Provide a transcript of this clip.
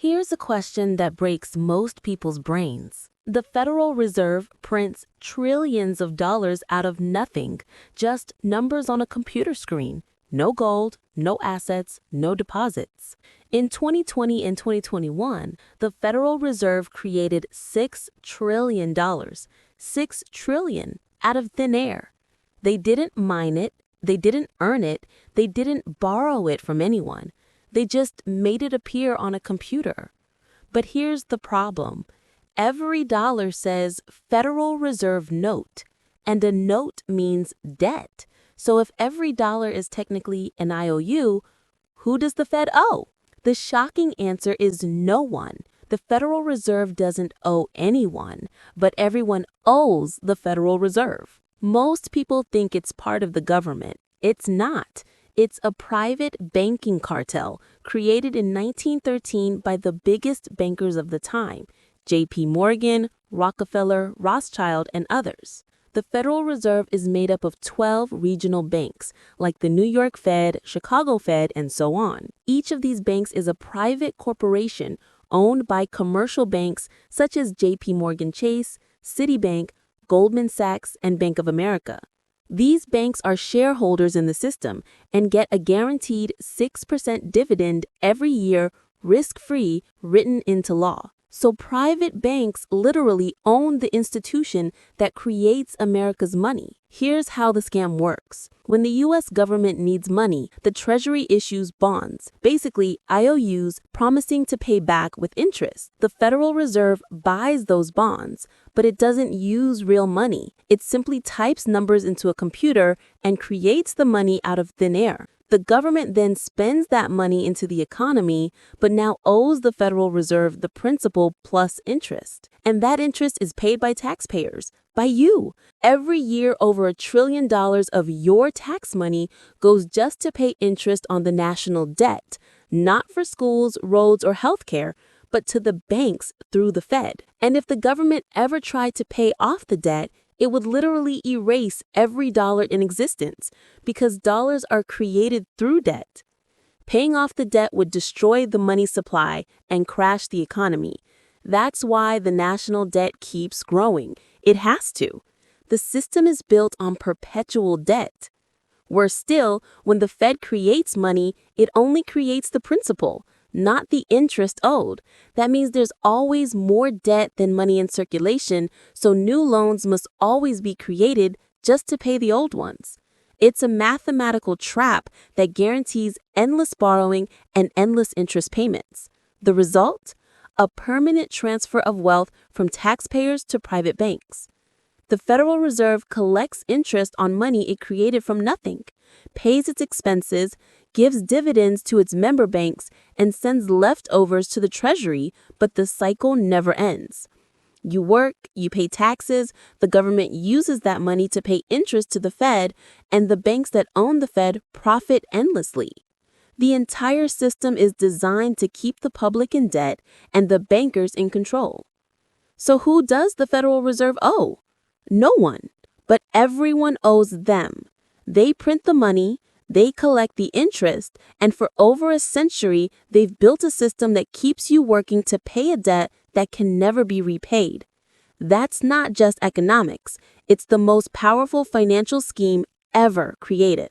Here's a question that breaks most people's brains. The Federal Reserve prints trillions of dollars out of nothing, just numbers on a computer screen. No gold, no assets, no deposits. In 2020 and 2021, the Federal Reserve created $6 trillion. $6 trillion out of thin air. They didn't mine it, they didn't earn it, they didn't borrow it from anyone. They just made it appear on a computer. But here's the problem. Every dollar says Federal Reserve note, and a note means debt. So if every dollar is technically an IOU, who does the Fed owe? The shocking answer is no one. The Federal Reserve doesn't owe anyone, but everyone owes the Federal Reserve. Most people think it's part of the government. It's not. It's a private banking cartel created in 1913 by the biggest bankers of the time, J.P. Morgan, Rockefeller, Rothschild, and others. The Federal Reserve is made up of 12 regional banks, like the New York Fed, Chicago Fed, and so on. Each of these banks is a private corporation owned by commercial banks such as J.P. Morgan Chase, Citibank, Goldman Sachs, and Bank of America. These banks are shareholders in the system and get a guaranteed 6% dividend every year, risk-free, written into law. So private banks literally own the institution that creates America's money. Here's how the scam works. When the U.S. government needs money, the Treasury issues bonds, basically IOUs, promising to pay back with interest. The Federal Reserve buys those bonds, but it doesn't use real money. It simply types numbers into a computer and creates the money out of thin air. The government then spends that money into the economy, but now owes the Federal Reserve the principal plus interest. And that interest is paid by taxpayers, by you. Every year, over $1 trillion of your tax money goes just to pay interest on the national debt, not for schools, roads, or healthcare, but to the banks through the Fed. And if the government ever tried to pay off the debt, it would literally erase every dollar in existence because dollars are created through debt. Paying off the debt would destroy the money supply and crash the economy. That's why the national debt keeps growing. It has to. The system is built on perpetual debt. Worse still, when the Fed creates money, it only creates the principal, not the interest owed. That means there's always more debt than money in circulation, so new loans must always be created just to pay the old ones. It's a mathematical trap that guarantees endless borrowing and endless interest payments. The result? A permanent transfer of wealth from taxpayers to private banks. The Federal Reserve collects interest on money it created from nothing, pays its expenses, gives dividends to its member banks, and sends leftovers to the Treasury, but the cycle never ends. You work, you pay taxes, the government uses that money to pay interest to the Fed, and the banks that own the Fed profit endlessly. The entire system is designed to keep the public in debt and the bankers in control. So who does the Federal Reserve owe? No one, but everyone owes them. They print the money, they collect the interest, and for over a century, they've built a system that keeps you working to pay a debt that can never be repaid. That's not just economics. It's the most powerful financial scheme ever created.